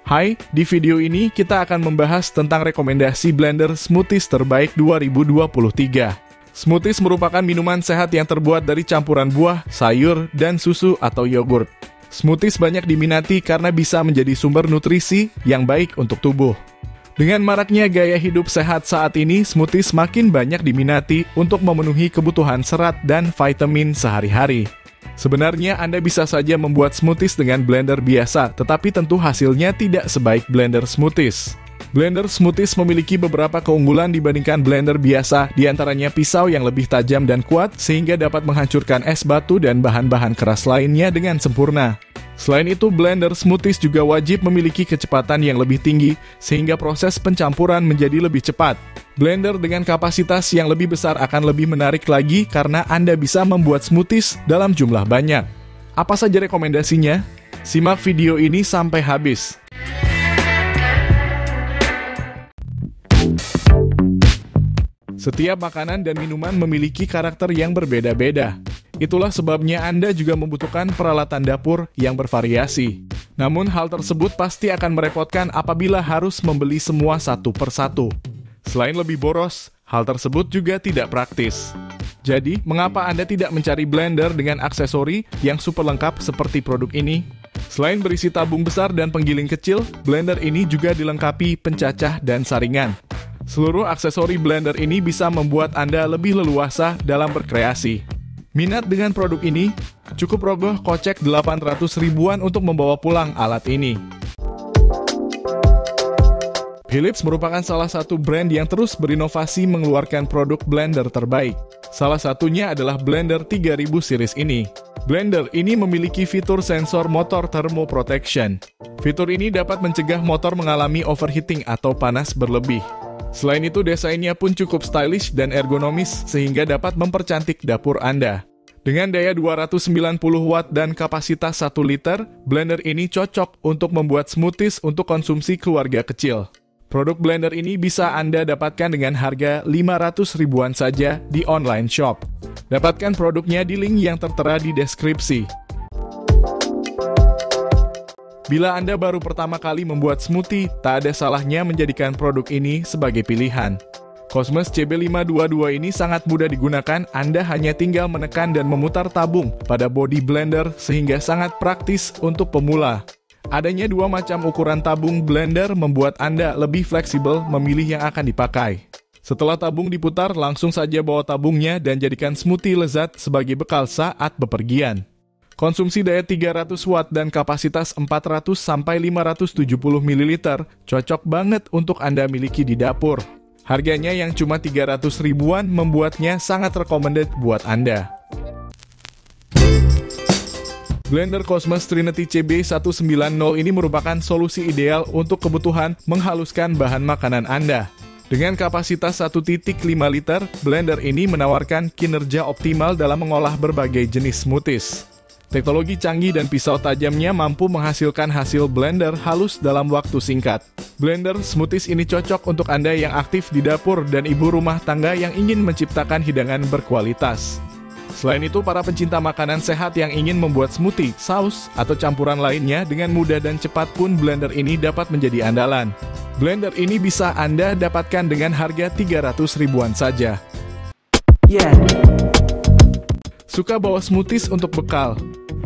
Hai, di video ini kita akan membahas tentang rekomendasi blender smoothies terbaik 2023. Smoothies merupakan minuman sehat yang terbuat dari campuran buah, sayur, dan susu atau yogurt. Smoothies banyak diminati karena bisa menjadi sumber nutrisi yang baik untuk tubuh. Dengan maraknya gaya hidup sehat saat ini, smoothies makin banyak diminati untuk memenuhi kebutuhan serat dan vitamin sehari-hari. Sebenarnya Anda bisa saja membuat smoothies dengan blender biasa, tetapi tentu hasilnya tidak sebaik blender smoothies. Blender smoothies memiliki beberapa keunggulan dibandingkan blender biasa, diantaranya pisau yang lebih tajam dan kuat, sehingga dapat menghancurkan es batu dan bahan-bahan keras lainnya dengan sempurna. Selain itu, blender smoothies juga wajib memiliki kecepatan yang lebih tinggi, sehingga proses pencampuran menjadi lebih cepat. Blender dengan kapasitas yang lebih besar akan lebih menarik lagi karena Anda bisa membuat smoothies dalam jumlah banyak. Apa saja rekomendasinya? Simak video ini sampai habis. Setiap makanan dan minuman memiliki karakter yang berbeda-beda. Itulah sebabnya Anda juga membutuhkan peralatan dapur yang bervariasi. Namun hal tersebut pasti akan merepotkan apabila harus membeli semua satu persatu. Selain lebih boros, hal tersebut juga tidak praktis. Jadi, mengapa Anda tidak mencari blender dengan aksesori yang super lengkap seperti produk ini? Selain berisi tabung besar dan penggiling kecil, blender ini juga dilengkapi pencacah dan saringan. Seluruh aksesori blender ini bisa membuat Anda lebih leluasa dalam berkreasi. Minat dengan produk ini? Cukup rogoh kocek 800 ribuan untuk membawa pulang alat ini. Philips merupakan salah satu brand yang terus berinovasi mengeluarkan produk blender terbaik. Salah satunya adalah blender 3000 series ini. Blender ini memiliki fitur sensor motor thermo protection. Fitur ini dapat mencegah motor mengalami overheating atau panas berlebih. Selain itu, desainnya pun cukup stylish dan ergonomis sehingga dapat mempercantik dapur Anda. Dengan daya 290 watt dan kapasitas 1 liter, blender ini cocok untuk membuat smoothies untuk konsumsi keluarga kecil. Produk blender ini bisa Anda dapatkan dengan harga 500 ribuan saja di online shop. Dapatkan produknya di link yang tertera di deskripsi. Bila Anda baru pertama kali membuat smoothie, tak ada salahnya menjadikan produk ini sebagai pilihan. Cosmos CB522 ini sangat mudah digunakan, Anda hanya tinggal menekan dan memutar tabung pada body blender sehingga sangat praktis untuk pemula. Adanya dua macam ukuran tabung blender membuat Anda lebih fleksibel memilih yang akan dipakai. Setelah tabung diputar, langsung saja bawa tabungnya dan jadikan smoothie lezat sebagai bekal saat bepergian. Konsumsi daya 300 watt dan kapasitas 400-570 ml cocok banget untuk Anda miliki di dapur. Harganya yang cuma 300 ribuan membuatnya sangat recommended buat Anda. Blender Cosmos Trinity CB190 ini merupakan solusi ideal untuk kebutuhan menghaluskan bahan makanan Anda. Dengan kapasitas 1,5 liter, blender ini menawarkan kinerja optimal dalam mengolah berbagai jenis smoothies. Teknologi canggih dan pisau tajamnya mampu menghasilkan hasil blender halus dalam waktu singkat. Blender smoothies ini cocok untuk Anda yang aktif di dapur dan ibu rumah tangga yang ingin menciptakan hidangan berkualitas. Selain itu, para pencinta makanan sehat yang ingin membuat smoothie, saus, atau campuran lainnya dengan mudah dan cepat pun blender ini dapat menjadi andalan. Blender ini bisa Anda dapatkan dengan harga 300 ribuan saja. Suka bawa smoothies untuk bekal?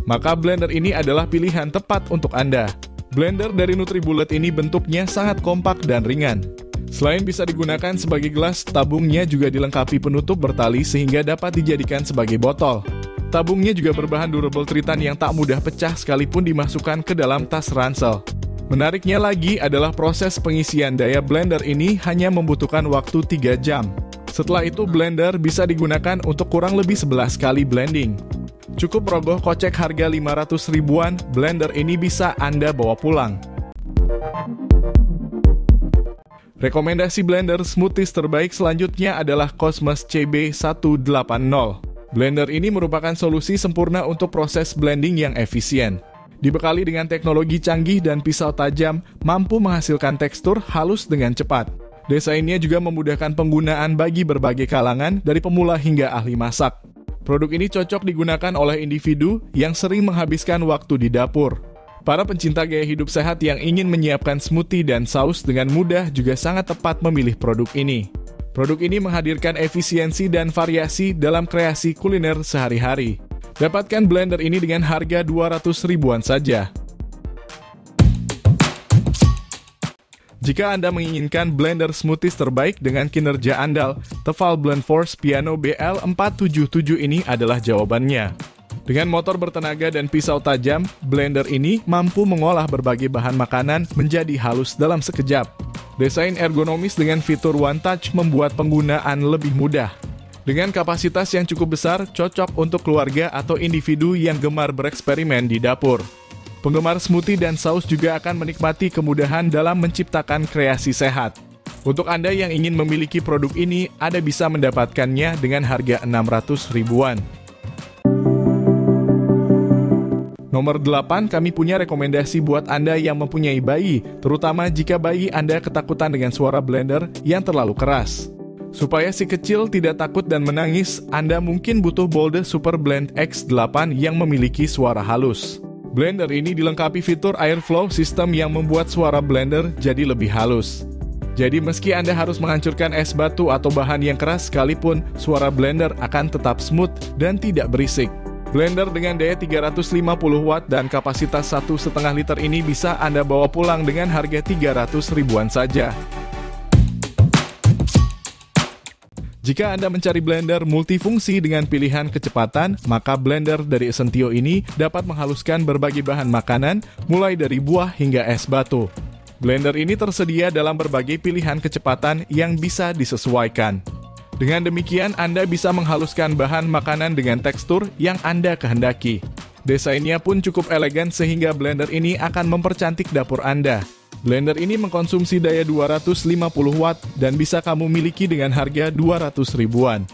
Maka blender ini adalah pilihan tepat untuk Anda. Blender dari NutriBullet ini bentuknya sangat kompak dan ringan. Selain bisa digunakan sebagai gelas, tabungnya juga dilengkapi penutup bertali sehingga dapat dijadikan sebagai botol. Tabungnya juga berbahan durable tritan yang tak mudah pecah sekalipun dimasukkan ke dalam tas ransel. Menariknya lagi adalah proses pengisian daya blender ini hanya membutuhkan waktu 3 jam. Setelah itu blender bisa digunakan untuk kurang lebih 11 kali blending. Cukup rogoh kocek harga 500 ribuan, blender ini bisa Anda bawa pulang. Rekomendasi blender smoothies terbaik selanjutnya adalah Cosmos CB180. Blender ini merupakan solusi sempurna untuk proses blending yang efisien. Dibekali dengan teknologi canggih dan pisau tajam, mampu menghasilkan tekstur halus dengan cepat. Desainnya juga memudahkan penggunaan bagi berbagai kalangan, dari pemula hingga ahli masak. Produk ini cocok digunakan oleh individu yang sering menghabiskan waktu di dapur. Para pencinta gaya hidup sehat yang ingin menyiapkan smoothie dan saus dengan mudah juga sangat tepat memilih produk ini. Produk ini menghadirkan efisiensi dan variasi dalam kreasi kuliner sehari-hari. Dapatkan blender ini dengan harga 200 ribuan saja. Jika Anda menginginkan blender smoothies terbaik dengan kinerja andal, Tefal Blend Force Piano BL477 ini adalah jawabannya. Dengan motor bertenaga dan pisau tajam, blender ini mampu mengolah berbagai bahan makanan menjadi halus dalam sekejap. Desain ergonomis dengan fitur One Touch membuat penggunaan lebih mudah. Dengan kapasitas yang cukup besar, cocok untuk keluarga atau individu yang gemar bereksperimen di dapur. Penggemar smoothie dan saus juga akan menikmati kemudahan dalam menciptakan kreasi sehat. Untuk Anda yang ingin memiliki produk ini, Anda bisa mendapatkannya dengan harga 600 ribuan. Nomor 8, kami punya rekomendasi buat Anda yang mempunyai bayi, terutama jika bayi Anda ketakutan dengan suara blender yang terlalu keras. Supaya si kecil tidak takut dan menangis, Anda mungkin butuh Bolde Super Blend X8 yang memiliki suara halus. Blender ini dilengkapi fitur airflow system yang membuat suara blender jadi lebih halus. Jadi meski Anda harus menghancurkan es batu atau bahan yang keras sekalipun, suara blender akan tetap smooth dan tidak berisik. Blender dengan daya 350 watt dan kapasitas 1,5 liter ini bisa Anda bawa pulang dengan harga 300 ribuan saja. Jika Anda mencari blender multifungsi dengan pilihan kecepatan, maka blender dari Essentio ini dapat menghaluskan berbagai bahan makanan, mulai dari buah hingga es batu. Blender ini tersedia dalam berbagai pilihan kecepatan yang bisa disesuaikan. Dengan demikian, Anda bisa menghaluskan bahan makanan dengan tekstur yang Anda kehendaki. Desainnya pun cukup elegan sehingga blender ini akan mempercantik dapur Anda. Blender ini mengkonsumsi daya 250 watt dan bisa kamu miliki dengan harga 200 ribuan.